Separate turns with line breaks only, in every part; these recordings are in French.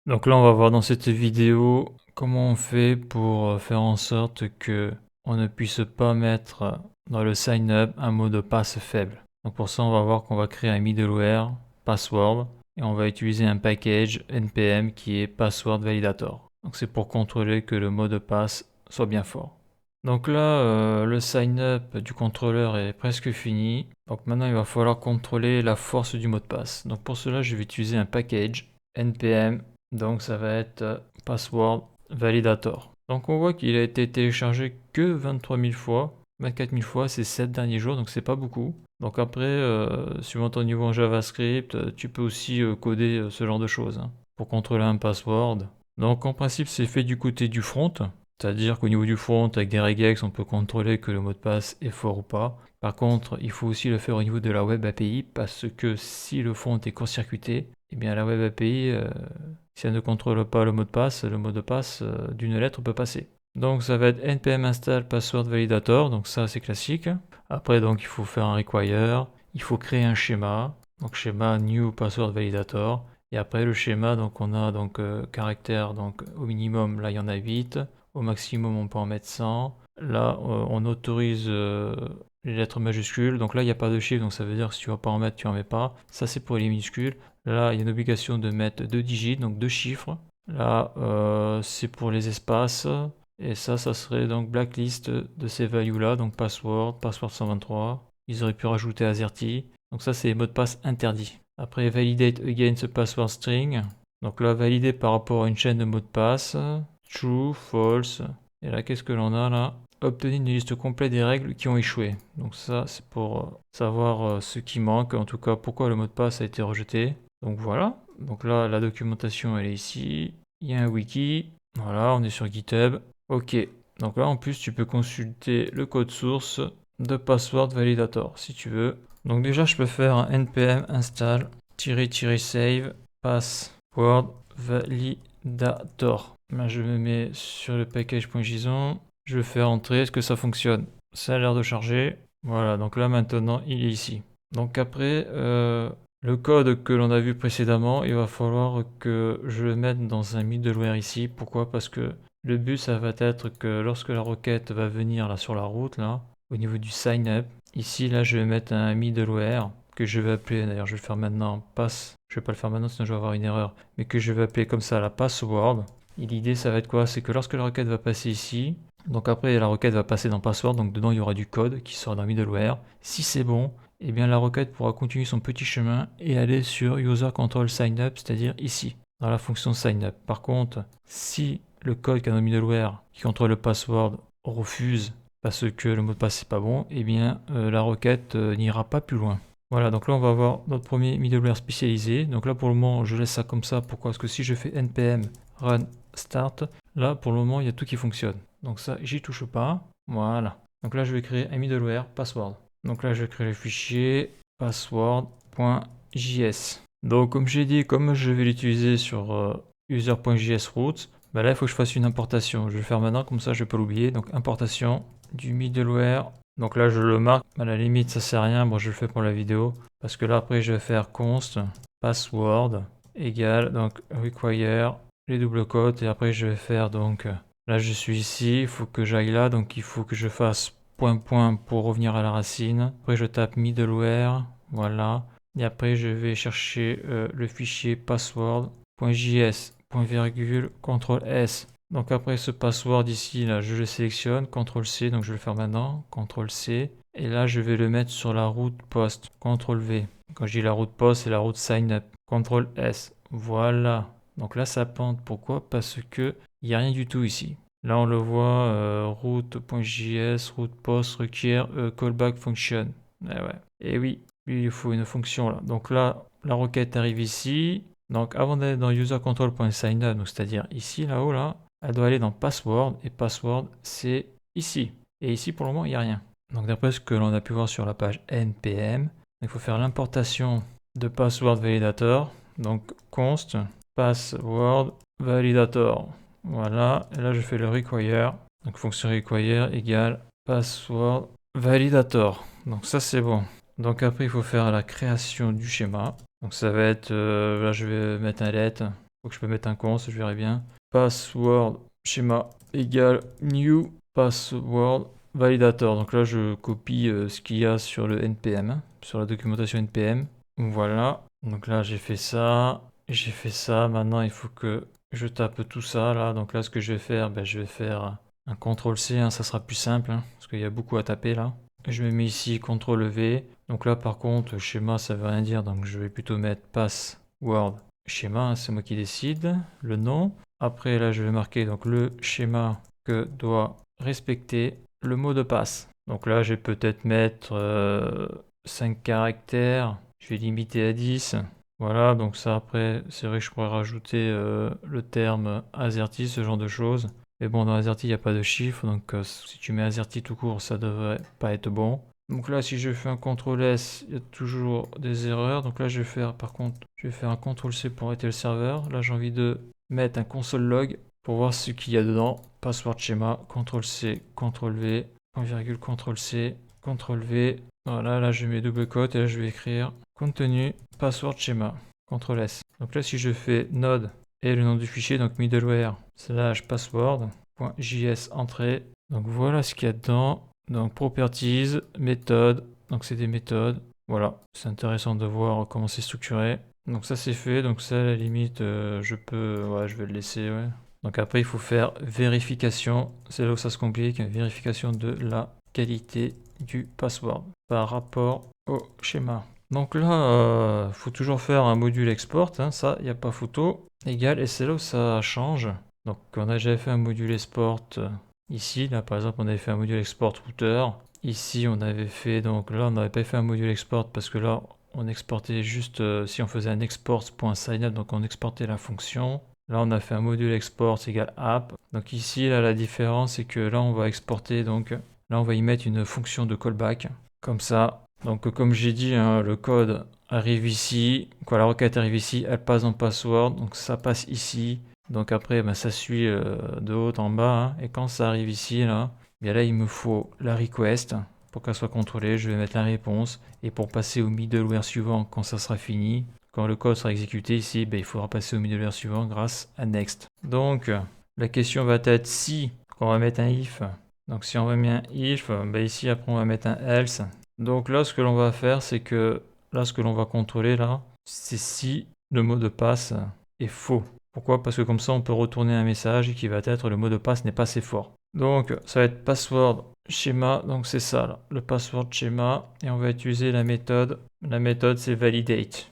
Donc là, on va voir dans cette vidéo comment on fait pour faire en sorte que on ne puisse pas mettre dans le sign up un mot de passe faible. Donc pour ça, on va voir qu'on va créer un middleware password et on va utiliser un package npm qui est password validator. Donc c'est pour contrôler que le mot de passe soit bien fort. Donc là, le sign up du contrôleur est presque fini. Donc maintenant, il va falloir contrôler la force du mot de passe. Donc pour cela, je vais utiliser un package npm. Donc ça va être password validator. Donc on voit qu'il a été téléchargé que 23 000 fois. 24 000 fois ces 7 derniers jours, donc c'est pas beaucoup. Donc après, suivant ton niveau en JavaScript, tu peux aussi coder ce genre de choses hein, pour contrôler un password. Donc en principe, c'est fait du côté du front. C'est-à-dire qu'au niveau du front, avec des regex, on peut contrôler que le mot de passe est fort ou pas. Par contre, il faut aussi le faire au niveau de la Web API parce que si le front est court-circuité, eh bien la Web API, si elle ne contrôle pas le mot de passe d'une lettre peut passer. Donc ça va être npm install password validator, donc ça c'est classique. Après donc il faut faire un require, il faut créer un schéma, donc schéma new password validator. Et après le schéma, donc on a donc caractère, donc au minimum là il y en a 8, au maximum on peut en mettre 100. Là on autorise les lettres majuscules, donc là il n'y a pas de chiffre, donc ça veut dire que si tu ne vas pas en mettre, tu en mets pas. Ça c'est pour les minuscules. Là il y a une obligation de mettre 2 digits, donc 2 chiffres. Là c'est pour les espaces. Et ça serait donc blacklist de ces values là, donc password, password 123. Ils auraient pu rajouter AZERTY. Donc ça c'est les mots de passe interdits. Après validate against password string. Donc là valider par rapport à une chaîne de mots de passe. True, false. Et là qu'est-ce que l'on a là? Obtenir une liste complète des règles qui ont échoué. Donc ça c'est pour savoir ce qui manque, en tout cas pourquoi le mot de passe a été rejeté. Donc voilà. Donc là la documentation elle est ici. Il y a un wiki. Voilà, on est sur GitHub. Ok, donc là en plus tu peux consulter le code source de password validator si tu veux. Donc déjà je peux faire un npm install -save password validator. Là je me mets sur le package.json, je vais faire entrer, est-ce que ça fonctionne? Ça a l'air de charger. Voilà, donc là maintenant il est ici. Donc après, le code que l'on a vu précédemment, il va falloir que je le mette dans un middleware ici. Pourquoi? Parce que le but, ça va être que lorsque la requête va venir là sur la route, là, au niveau du sign up, ici, là, je vais mettre un middleware que je vais appeler, d'ailleurs, je vais le faire maintenant, pass, je vais pas le faire maintenant, sinon je vais avoir une erreur, mais que je vais appeler comme ça la password. Et l'idée, ça va être quoi? C'est que lorsque la requête va passer ici, donc après, la requête va passer dans password, donc dedans, il y aura du code qui sort d'un middleware. Si c'est bon, eh bien, la requête pourra continuer son petit chemin et aller sur user control sign up, c'est-à-dire ici, dans la fonction sign up. Par contre, si le code qu'a nos middleware qui contrôle le password refuse parce que le mot de passe n'est pas bon, eh bien la requête n'ira pas plus loin. Voilà, donc là on va avoir notre premier middleware spécialisé. Donc là pour le moment je laisse ça comme ça. Pourquoi? Parce que si je fais npm run start, là pour le moment il y a tout qui fonctionne. Donc ça j'y touche pas. Voilà. Donc là je vais créer un middleware password. Donc là je vais créer le fichier password.js. Donc comme j'ai dit, comme je vais l'utiliser sur user.js root, bah là il faut que je fasse une importation. Je vais le faire maintenant, comme ça je ne vais pas l'oublier. Donc importation du middleware. Donc là je le marque, à la limite ça sert à rien, bon je le fais pour la vidéo. Parce que là après je vais faire const password égale donc require les doubles quotes et après je vais faire donc là je suis ici, il faut que j'aille là, donc il faut que je fasse point point pour revenir à la racine. Après je tape middleware, voilà. Et après je vais chercher le fichier password.js, point virgule, CTRL S. Donc après ce password ici, là, je le sélectionne, CTRL C, donc je vais le faire maintenant, CTRL C. Et là, je vais le mettre sur la route post, CTRL V. Quand je dis la route post, c'est la route sign up, CTRL S. Voilà. Donc là, ça plante. Pourquoi? Parce que il n'y a rien du tout ici. Là, on le voit, route.js, route post requiert callback function. Eh ouais. Et oui, il faut une fonction là. Donc là, la requête arrive ici. Donc avant d'aller dans usercontrol.signup, donc c'est-à-dire ici, là-haut, là, elle doit aller dans password. Et password, c'est ici. Et ici, pour le moment, il n'y a rien. Donc d'après ce que l'on a pu voir sur la page npm, il faut faire l'importation de password validator. Donc const password validator. Voilà. Et là, je fais le require. Donc fonction require égale password validator. Donc ça, c'est bon. Donc après, il faut faire la création du schéma. Donc ça va être, là je vais mettre un let. Faut que je peux mettre un const, je verrai bien. Password schéma égale new password validator. Donc là, je copie ce qu'il y a sur le NPM, hein, sur la documentation NPM. Voilà. Donc là, j'ai fait ça. J'ai fait ça. Maintenant, il faut que je tape tout ça là. Donc là, ce que je vais faire, ben, je vais faire un CTRL-C. Hein, ça sera plus simple hein, parce qu'il y a beaucoup à taper là. Je me mets ici CTRL-V. Donc là, par contre, schéma, ça veut rien dire. Donc je vais plutôt mettre password schéma. Hein, c'est moi qui décide. Le nom. Après, là, je vais marquer donc le schéma que doit respecter le mot de passe. Donc là, je vais peut-être mettre 5 caractères. Je vais limiter à 10. Voilà, donc ça après, c'est vrai que je pourrais rajouter le terme AZERTY, ce genre de choses. Mais bon, dans AZERTY, il n'y a pas de chiffre, donc si tu mets AZERTY tout court, ça devrait pas être bon. Donc là, si je fais un CTRL-S, il y a toujours des erreurs. Donc là, je vais faire, par contre, je vais faire un CTRL-C pour arrêter le serveur. Là, j'ai envie de mettre un console log pour voir ce qu'il y a dedans. Password schéma, CTRL-C, CTRL-V, point virgule, CTRL-C, CTRL-V. Voilà, là, je mets double quote et là, je vais écrire contenu, password schéma, CTRL-S. Donc là, si je fais node et le nom du fichier, donc middleware slash password.js entrée. Donc voilà ce qu'il y a dedans. Donc properties, méthode, donc c'est des méthodes. Voilà, c'est intéressant de voir comment c'est structuré. Donc ça c'est fait, donc ça à la limite je peux, ouais je vais le laisser, ouais. Donc après il faut faire vérification, c'est là où ça se complique, vérification de la qualité du password par rapport au schéma. Donc là, faut toujours faire un module export, hein, ça il n'y a pas photo, égal, et c'est là où ça change. Donc on a déjà fait un module export ici, là par exemple on avait fait un module export router. Ici on avait fait, donc là on n'avait pas fait un module export parce que là on exportait juste, si on faisait un export.signup, donc on exportait la fonction. Là on a fait un module export égale app. Donc ici là la différence c'est que là on va exporter, donc là on va y mettre une fonction de callback, comme ça. Donc comme j'ai dit, hein, le code arrive ici, quoi, la requête arrive ici, elle passe dans password, donc ça passe ici. Donc après, ben, ça suit de haut en bas. Hein, et quand ça arrive ici, là, bien là, il me faut la request pour qu'elle soit contrôlée. Je vais mettre la réponse. Et pour passer au middleware suivant, quand ça sera fini, quand le code sera exécuté ici, ben, il faudra passer au middleware suivant grâce à next. Donc, la question va être si, on va mettre un if. Donc si on va mettre un if, ben, ici après on va mettre un else. Donc là, ce que l'on va faire, c'est que là, ce que l'on va contrôler là, c'est si le mot de passe est faux. Pourquoi? Parce que comme ça, on peut retourner un message qui va être le mot de passe n'est pas assez fort. Donc, ça va être password schéma, donc c'est ça là, le password schéma, et on va utiliser la méthode. La méthode, c'est validate.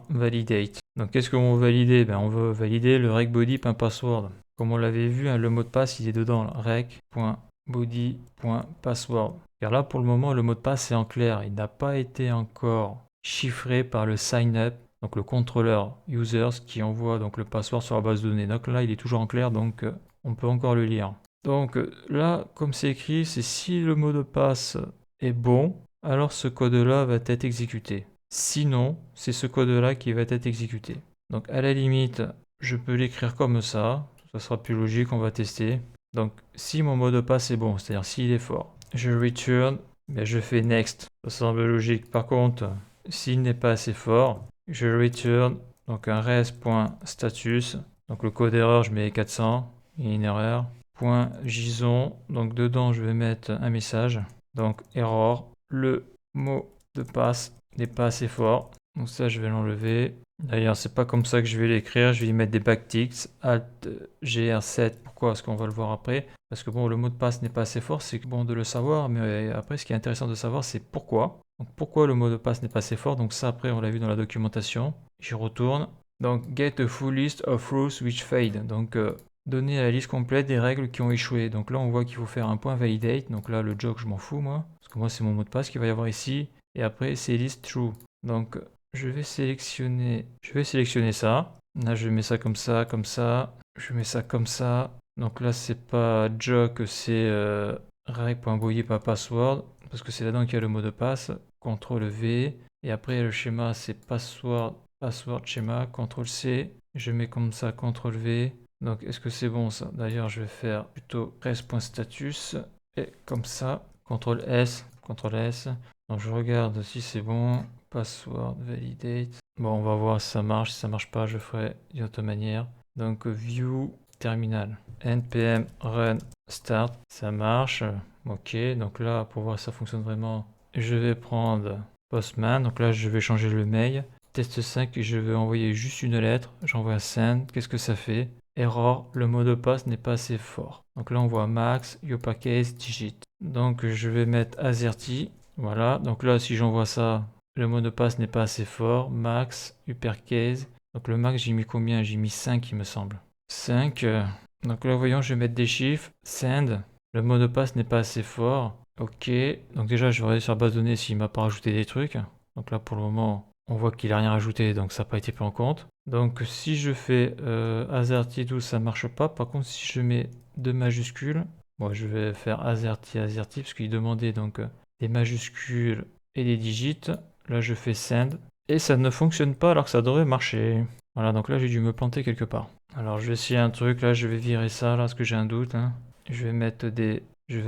.validate. Donc, qu'est-ce qu'on veut valider? Ben, on veut valider le rec_body.password. Comme on l'avait vu, hein, le mot de passe, il est dedans là, rec.body.password. Car là, pour le moment, le mot de passe est en clair. Il n'a pas été encore chiffré par le sign-up, donc le contrôleur users qui envoie donc le password sur la base de données. Donc là, il est toujours en clair, donc on peut encore le lire. Donc là, comme c'est écrit, c'est si le mot de passe est bon, alors ce code-là va être exécuté. Sinon, c'est ce code-là qui va être exécuté. Donc à la limite, je peux l'écrire comme ça. Ça sera plus logique, on va tester. Donc si mon mot de passe est bon, c'est-à-dire s'il est fort, je return, mais je fais next. Ça semble logique. Par contre, s'il n'est pas assez fort, je return donc un res.status. Donc le code erreur, je mets 400, il y a une erreur. .json, donc dedans je vais mettre un message. Donc error, le mot de passe n'est pas assez fort. Donc ça je vais l'enlever. D'ailleurs c'est pas comme ça que je vais l'écrire, je vais y mettre des backticks, Alt GR7. Pourquoi? Parce qu'on va le voir après. Parce que bon, le mot de passe n'est pas assez fort, c'est bon de le savoir, mais après ce qui est intéressant de savoir c'est pourquoi. Donc pourquoi le mot de passe n'est pas assez fort? Donc ça après on l'a vu dans la documentation. J'y retourne. Donc get a full list of rules which failed. Donc donner la liste complète des règles qui ont échoué. Donc là on voit qu'il faut faire un point validate. Donc là le jog je m'en fous moi. Parce que moi c'est mon mot de passe qu'il va y avoir ici. Et après c'est list true. Donc je vais sélectionner ça. Là je mets ça comme ça, comme ça. Je mets ça comme ça. Donc là c'est pas jog, c'est reg.boyer pas password. Parce que c'est là-dedans qu'il y a le mot de passe. CTRL V. Et après le schéma c'est password schéma. CTRL C. Je mets comme ça CTRL V. Donc est-ce que c'est bon ça? D'ailleurs je vais faire plutôt res.status et comme ça, CTRL S, CTRL S. Donc je regarde si c'est bon, password validate. Bon on va voir si ça marche pas je ferai d'une autre manière. Donc view terminal. npm run start. Ça marche. Ok, donc là, pour voir si ça fonctionne vraiment, je vais prendre Postman. Donc là, je vais changer le mail. Test 5, je vais envoyer juste une lettre. J'envoie send. Qu'est-ce que ça fait? Error, le mot de passe n'est pas assez fort. Donc là, on voit max, uppercase, digit. Donc je vais mettre AZERTY. Voilà, donc là, si j'envoie ça, le mot de passe n'est pas assez fort. Max, uppercase. Donc le max, j'ai mis combien? J'ai mis 5, il me semble. 5. Donc là, voyons, je vais mettre des chiffres. Send. Le mot de passe n'est pas assez fort. Ok. Donc déjà, je vais regarder sur la base de données s'il m'a pas rajouté des trucs. Donc là, pour le moment, on voit qu'il a rien rajouté, donc ça n'a pas été pris en compte. Donc si je fais AZERTY 12, ça marche pas. Par contre, si je mets 2 majuscules, bon, je vais faire AZERTY parce qu'il demandait donc des majuscules et des digits. Là, je fais send et ça ne fonctionne pas alors que ça devrait marcher. Voilà, donc là, j'ai dû me planter quelque part. Alors, je vais essayer un truc. Là, je vais virer ça là parce que j'ai un doute. Hein. Je vais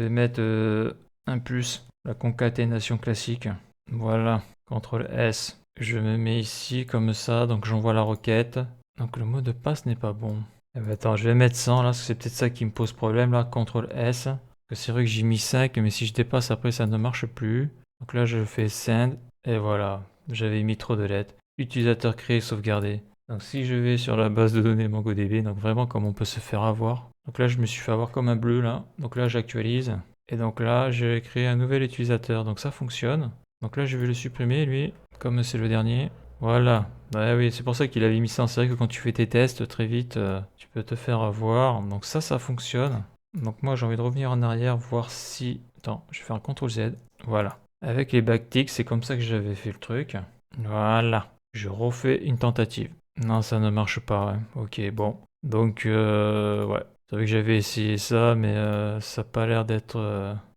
mettre un plus, la concaténation classique. Voilà, CTRL S. Je me mets ici comme ça, donc j'envoie la requête. Donc le mot de passe n'est pas bon. Eh ben, attends, je vais mettre 100 là, parce que c'est peut-être ça qui me pose problème là, CTRL S. Parce que c'est vrai que j'ai mis 5, mais si je dépasse après ça ne marche plus. Donc là je fais send, et voilà, j'avais mis trop de lettres. Utilisateur créé, sauvegardé. Donc si je vais sur la base de données MongoDB, donc vraiment comme on peut se faire avoir. Donc là je me suis fait avoir comme un bleu là. Donc là j'actualise. Et donc là j'ai créé un nouvel utilisateur, donc ça fonctionne. Donc là je vais le supprimer lui, comme c'est le dernier. Voilà. Ouais, oui, c'est pour ça qu'il avait mis ça. C'est vrai que quand tu fais tes tests, très vite, tu peux te faire avoir. Donc ça fonctionne. Donc moi j'ai envie de revenir en arrière, voir si... Attends, je vais faire un CTRL Z. Voilà. Avec les backticks, c'est comme ça que j'avais fait le truc. Voilà. Je refais une tentative. Non, ça ne marche pas. Ouais. Ok, bon. Donc, ouais. C'est vrai que j'avais essayé ça, mais ça n'a pas l'air d'être...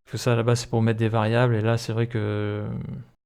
Parce que ça, là-bas, c'est pour mettre des variables. Et là, c'est vrai que...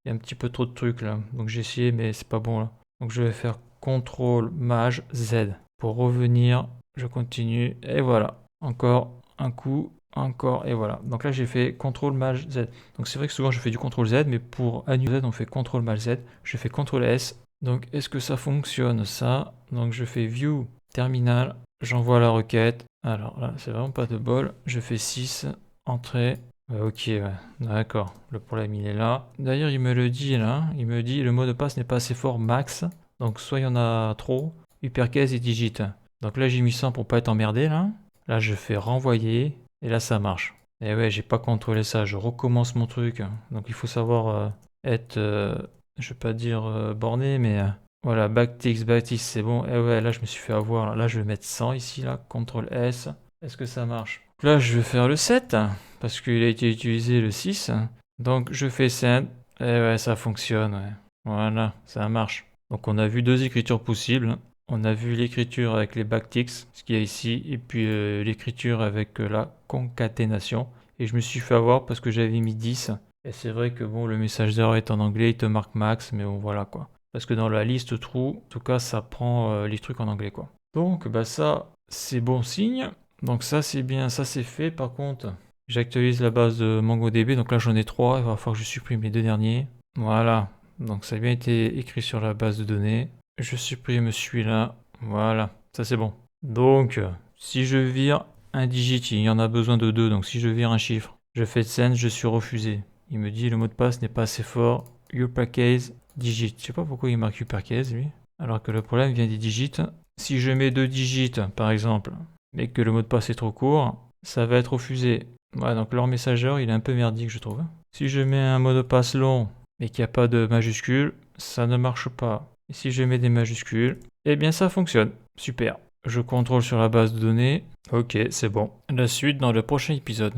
Il y a un petit peu trop de trucs, là. Donc, j'ai essayé, mais c'est pas bon, là. Donc, je vais faire CTRL Maj Z. Pour revenir, je continue. Et voilà. Encore un coup. Encore. Et voilà. Donc là, j'ai fait CTRL Maj Z. Donc, c'est vrai que souvent, je fais du CTRL Z. Mais pour annuler Z, on fait CTRL Maj Z. Je fais CTRL S. Donc, est-ce que ça fonctionne, ça? Donc, je fais View Terminal. J'envoie la requête. Alors là, c'est vraiment pas de bol. Je fais 6. Entrée. Ok, ouais. D'accord. Le problème, il est là. D'ailleurs, il me le dit là. Il me dit le mot de passe n'est pas assez fort max. Donc, soit il y en a trop. Uppercase et digit. Donc là, j'ai mis 100 pour pas être emmerdé là. Là, je fais renvoyer. Et là, ça marche. Et ouais, j'ai pas contrôlé ça. Je recommence mon truc. Donc, il faut savoir être, je vais pas dire borné, mais voilà, backticks, c'est bon. Et ouais, là, je me suis fait avoir. Là, je vais mettre 100 ici, là. CTRL S. Est-ce que ça marche? Là, je vais faire le 7 parce qu'il a été utilisé le 6. Donc, je fais send. Et ouais, ça fonctionne. Ouais. Voilà, ça marche. Donc, on a vu 2 écritures possibles. On a vu l'écriture avec les backticks, ce qu'il y a ici, et puis l'écriture avec la concaténation. Et je me suis fait avoir parce que j'avais mis 10. Et c'est vrai que bon, le message d'erreur est en anglais, il te marque max, mais bon, voilà quoi. Parce que dans la liste trou, en tout cas, ça prend les trucs en anglais quoi. Donc, bah ça, c'est bon signe. Donc ça, c'est bien, ça c'est fait. Par contre, j'actualise la base de MongoDB. Donc là, j'en ai 3. Il va falloir que je supprime les 2 derniers. Voilà. Donc ça a bien été écrit sur la base de données. Je supprime celui-là. Voilà. Ça, c'est bon. Donc, si je vire un digit, il y en a besoin de 2. Donc si je vire un chiffre, je fais send, je suis refusé. Il me dit le mot de passe n'est pas assez fort. Uppercase, digit. Je sais pas pourquoi il marque uppercase, lui. Alors que le problème vient des digits. Si je mets 2 digits, par exemple, mais que le mot de passe est trop court, ça va être refusé. Ouais, donc leur messageur, il est un peu merdique, je trouve. Si je mets un mot de passe long, mais qu'il n'y a pas de majuscules, ça ne marche pas. Et si je mets des majuscules, eh bien ça fonctionne. Super. Je contrôle sur la base de données. Ok, c'est bon. La suite dans le prochain épisode.